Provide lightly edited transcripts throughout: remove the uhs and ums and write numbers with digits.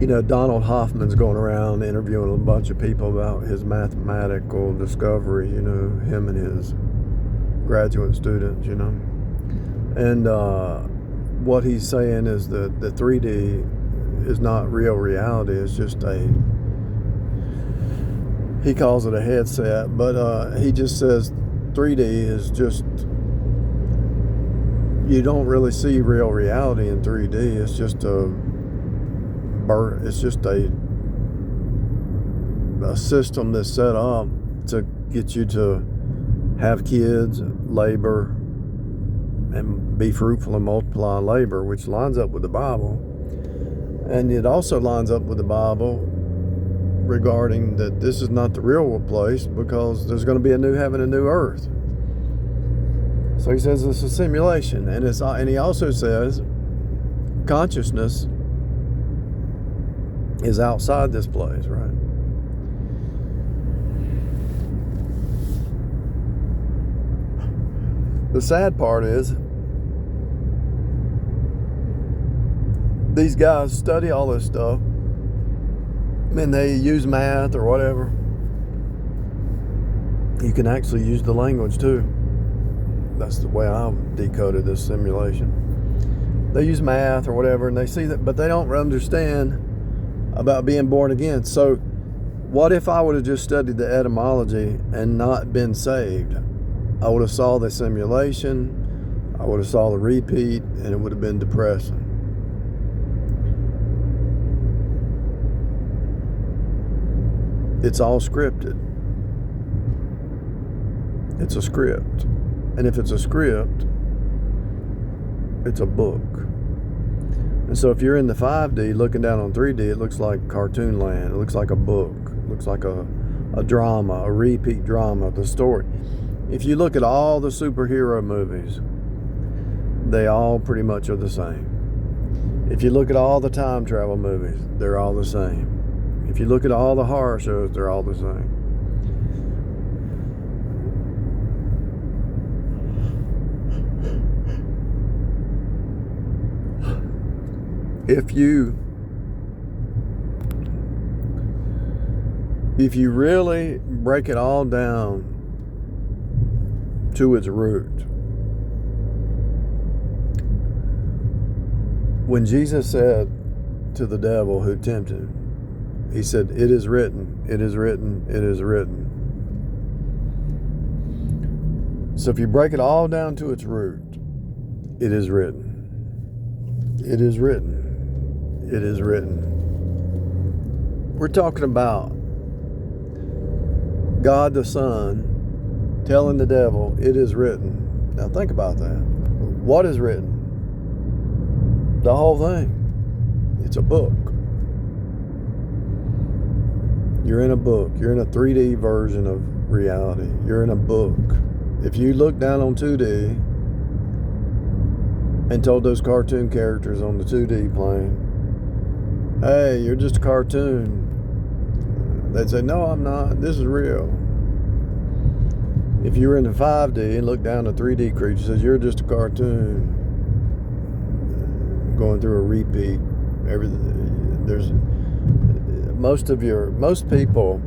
Donald Hoffman's going around interviewing a bunch of people about his mathematical discovery, him and his graduate students, And what he's saying is that the 3D is not real reality. It's just he calls it a headset, but he just says 3D is just, you don't really see real reality in 3D. It's just a system that's set up to get you to have kids, labor, and be fruitful and multiply labor, which lines up with the Bible. And it also lines up with the Bible regarding that this is not the real place, because there's going to be a new heaven and new earth. So he says it's a simulation, and he also says consciousness is outside this place, right? The sad part is these guys study all this stuff, and they use math or whatever. You can actually use the language too. That's the way I decoded this simulation. They use math or whatever, and they see that, but they don't understand about being born again. So what if I would have just studied the etymology and not been saved? I would have saw the simulation, I would have saw the repeat, and it would have been depressing. It's all scripted. It's a script. And if it's a script, it's a book. And so if you're in the 5D looking down on 3D, it looks like cartoon land. It looks like a book. It looks like a drama, a repeat drama, the story. If you look at all the superhero movies, they all pretty much are the same. If you look at all the time travel movies, they're all the same. If you look at all the horror shows, they're all the same. If you really break it all down to its root, when Jesus said to the devil who tempted him, he said, "It is written, it is written, it is written." So if you break it all down to its root, it is written. It is written. It is written. We're talking about God the Son telling the devil, "It is written." Now think about that. What is written? The whole thing. It's a book. You're in a book. You're in a 3D version of reality. You're in a book. If you look down on 2D and told those cartoon characters on the 2D plane, "Hey, you're just a cartoon," they'd say, "No, I'm not. This is real." If you were in the 5D and looked down at 3D creature, says, "You're just a cartoon going through a repeat." There's most people,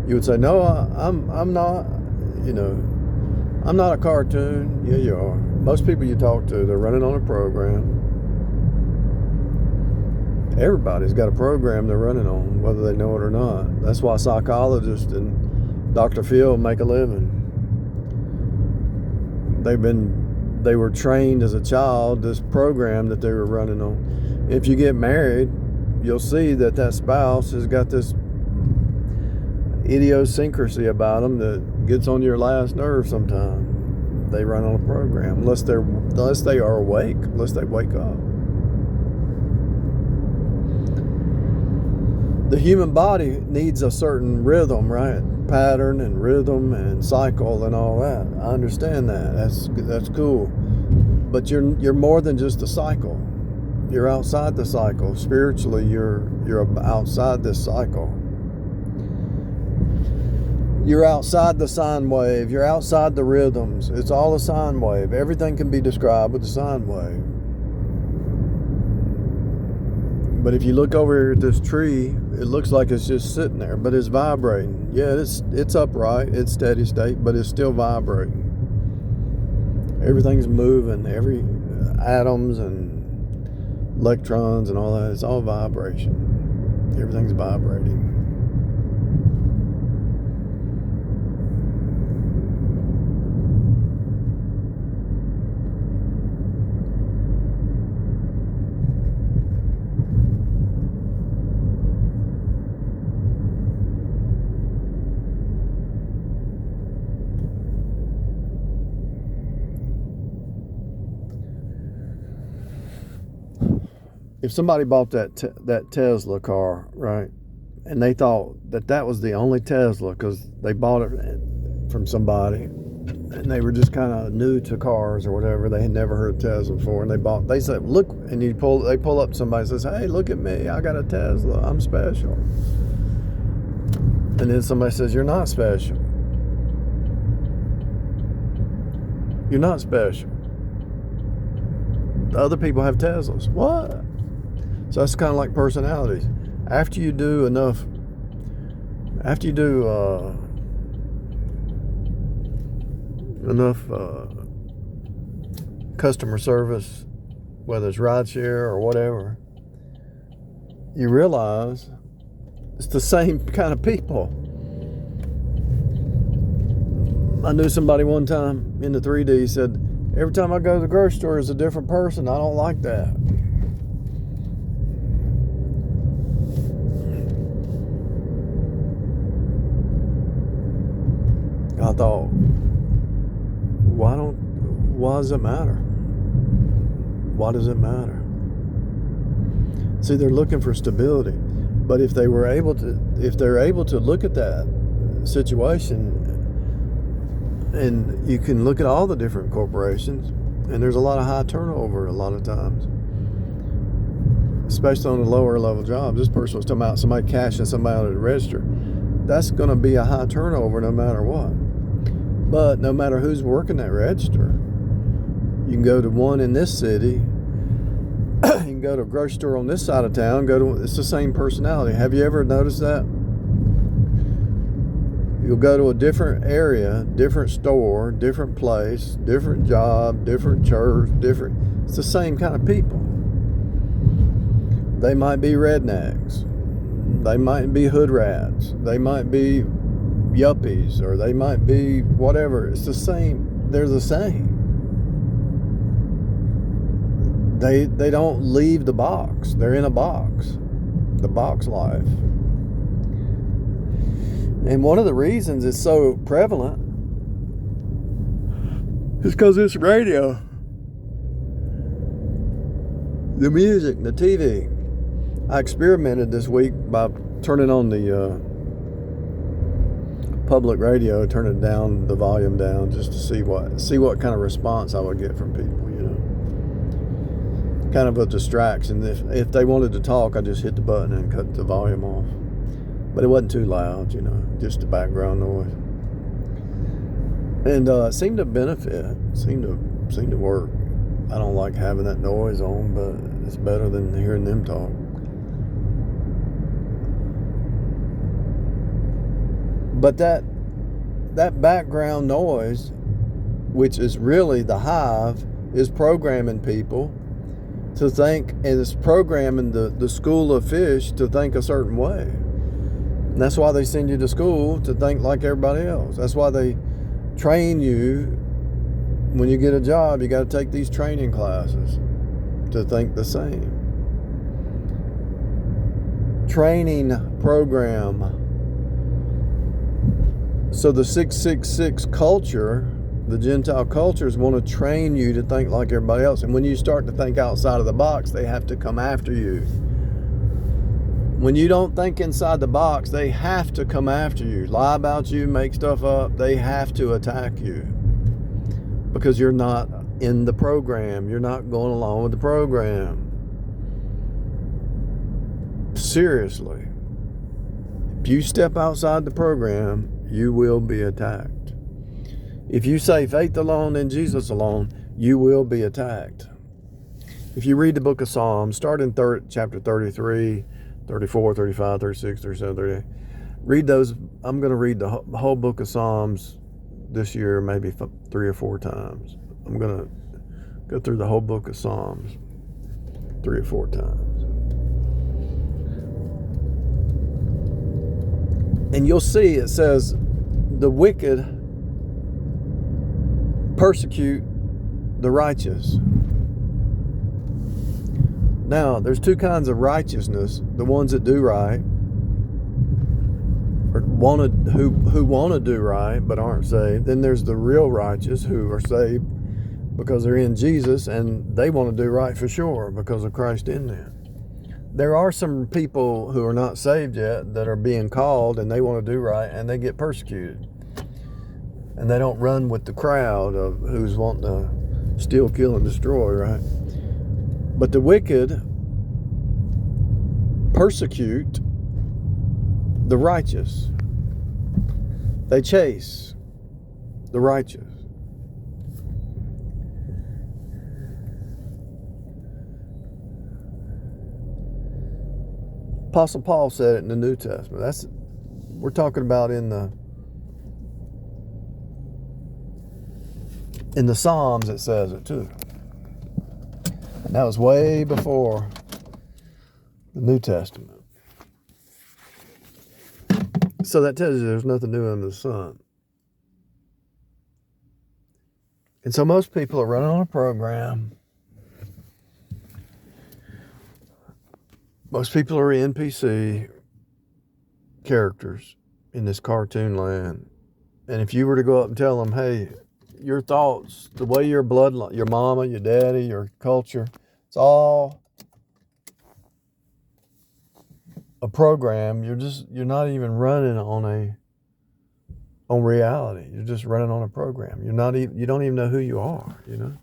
you would say, "No, I'm not. I'm not a cartoon." Yeah, you are. Most people you talk to, they're running on a program. Everybody's got a program they're running on, whether they know it or not. That's why psychologists and Dr. Phil make a living. They were trained as a child, this program that they were running on. If you get married, you'll see that spouse has got this idiosyncrasy about them that gets on your last nerve sometimes. They run on a program, unless they are awake, unless they wake up. The human body needs a certain rhythm, right? Pattern and rhythm and cycle and all that. I understand that. That's cool. But you're more than just a cycle. You're outside the cycle. Spiritually, you're outside this cycle. You're outside the sine wave. You're outside the rhythms. It's all a sine wave. Everything can be described with a sine wave. But if you look over here at this tree, it looks like it's just sitting there, but it's vibrating. Yeah, it's upright, it's steady state, but it's still vibrating. Everything's moving, every atoms and electrons and all that, it's all vibration. Everything's vibrating. If somebody bought that Tesla car, right, and they thought that was the only Tesla because they bought it from somebody and they were just kind of new to cars or whatever, they had never heard of Tesla before, and they said, look, and they pull up to somebody and says, hey, look at me, I got a Tesla, I'm special. And then somebody says, you're not special. You're not special. The other people have Teslas. What? So that's kind of like personalities. After you do enough customer service, whether it's rideshare or whatever, you realize it's the same kind of people. I knew somebody one time in the 3D said, every time I go to the grocery store, it's a different person. I don't like that. I thought, why does it matter? Why does it matter? See, they're looking for stability. But if they're able to look at that situation, and you can look at all the different corporations, and there's a lot of high turnover a lot of times, especially on the lower level jobs. This person was talking about somebody cashing somebody out at the register. That's going to be a high turnover no matter what. But no matter who's working that register, you can go to one in this city, you can go to a grocery store on this side of town, it's the same personality. Have you ever noticed that? You'll go to a different area, different store, different place, different job, different church, it's the same kind of people. They might be rednecks. They might be hood rats. They might be yuppies, or they might be whatever. It's the same. They're the same. They don't leave the box. They're in a box. The box life. And one of the reasons it's so prevalent is because it's radio. The music, the TV. I experimented this week by turning on the public radio, turn it down, the volume down, just to see what kind of response I would get from people, you know. Kind of a distraction. If they wanted to talk, I just hit the button and cut the volume off. But it wasn't too loud, you know, just the background noise. And it seemed to benefit, seemed to work. I don't like having that noise on, but it's better than hearing them talk. But that background noise, which is really the hive, is programming people to think, and it's programming the school of fish to think a certain way. And that's why they send you to school, to think like everybody else. That's why they train you. When you get a job, you got to take these training classes to think the same. Training program. So the 666 culture, the Gentile cultures, want to train you to think like everybody else. And when you start to think outside of the box, they have to come after you. When you don't think inside the box, they have to come after you. Lie about you, make stuff up. They have to attack you. Because you're not in the program. You're not going along with the program. Seriously. If you step outside the program, you will be attacked. If you say faith alone and Jesus alone, you will be attacked. If you read the book of Psalms, start in chapter 33, 34, 35, 36, 37, 38. Read those. I'm going to read the whole book of Psalms this year, maybe 3 or 4 times. I'm going to go through the whole book of Psalms 3 or 4 times. And you'll see it says, the wicked persecute the righteous. Now, there's 2 kinds of righteousness: the ones that do right, or who want to do right but aren't saved. Then there's the real righteous who are saved because they're in Jesus and they want to do right for sure because of Christ in them. There are some people who are not saved yet that are being called and they want to do right and they get persecuted. And they don't run with the crowd of who's wanting to steal, kill, and destroy, right? But the wicked persecute the righteous. They chase the righteous. Apostle Paul said it in the New Testament. We're talking about in the Psalms. It says it too. And that was way before the New Testament. So that tells you there's nothing new under the sun. And so most people are running on a program. Most people are NPC characters in this cartoon land. And if you were to go up and tell them, hey, your thoughts, the way your bloodline, your mama, your daddy, your culture, it's all a program. You're not even running on reality. You're just running on a program. You don't even know who you are, you know?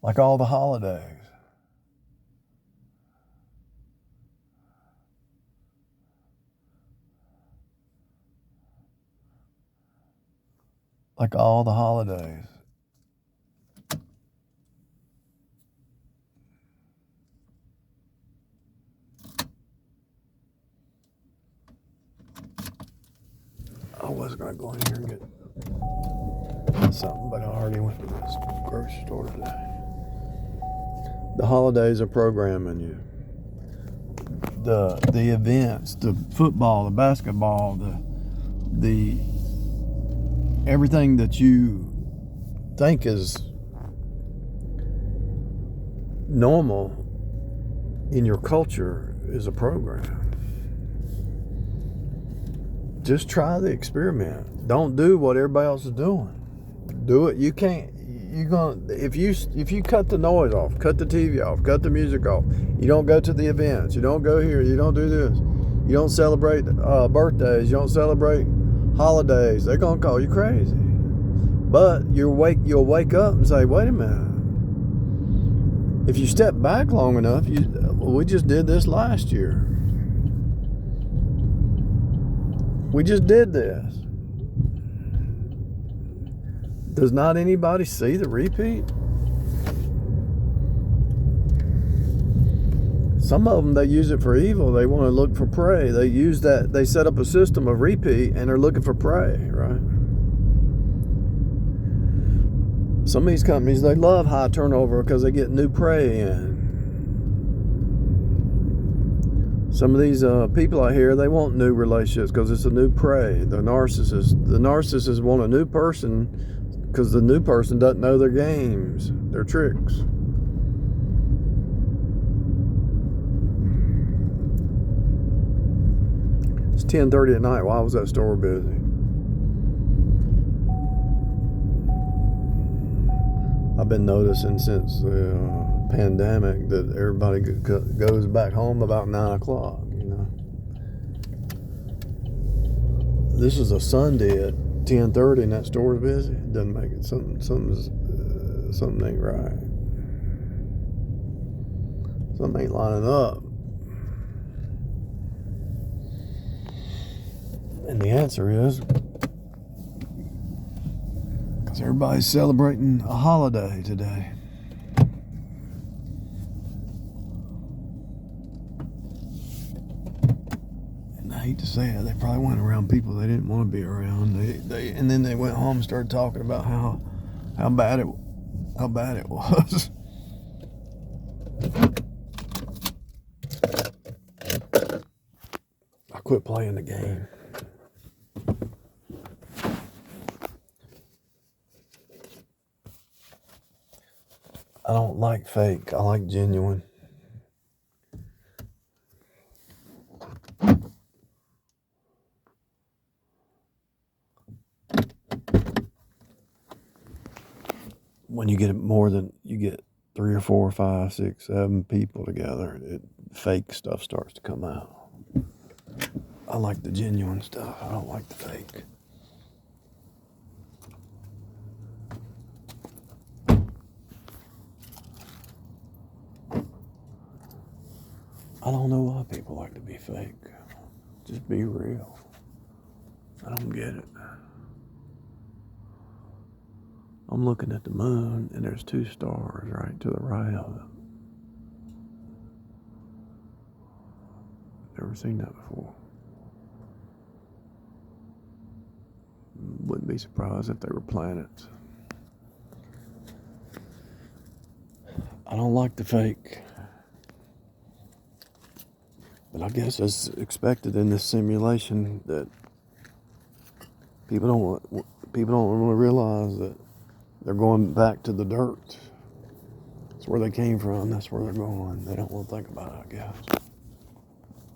Like all the holidays. Like all the holidays. I was going to go in here and get something, but I already went to this grocery store today. The holidays are programming you. The events, the football, the basketball, the everything that you think is normal in your culture is a program. Just try the experiment. Don't do what everybody else is doing. Do it. You can't. You're gonna if you cut the noise off, cut the TV off, cut the music off. You don't go to the events. You don't go here. You don't do this. You don't celebrate birthdays. You don't celebrate holidays. They're gonna call you crazy. But you'll wake up and say, wait a minute. If you step back long enough, we just did this last year. We just did this. Does not anybody see the repeat? Some of them, they use it for evil. They want to look for prey. They use that. They set up a system of repeat and they're looking for prey, right? Some of these companies, they love high turnover because they get new prey in. Some of these people out here, they want new relationships because it's a new prey. The narcissists want a new person because the new person doesn't know their games, their tricks. It's 10:30 at night. Why was that store busy? I've been noticing since the pandemic that everybody goes back home about 9 o'clock, you know. This is a Sunday at 10:30 and that store's busy. It doesn't make it. Something ain't right. Something ain't lining up. And the answer is because everybody's celebrating a holiday today. And I hate to say it, they probably went around people they didn't want to be around. And then they went home and started talking about how bad it was. I quit playing the game. I don't like fake. I like genuine. When you get you get 3 or 4 or 5, 6, 7 people together, fake stuff starts to come out. I like the genuine stuff. I don't like the fake. I don't know why people like to be fake. Just be real. I don't get it. I'm looking at the moon and there's 2 stars right to the right of it. Never seen that before. Wouldn't be surprised if they were planets. I don't like the fake. But I guess it's expected in this simulation that people don't want to realize that they're going back to the dirt. That's where they came from. That's where they're going. They don't want to think about it, I guess.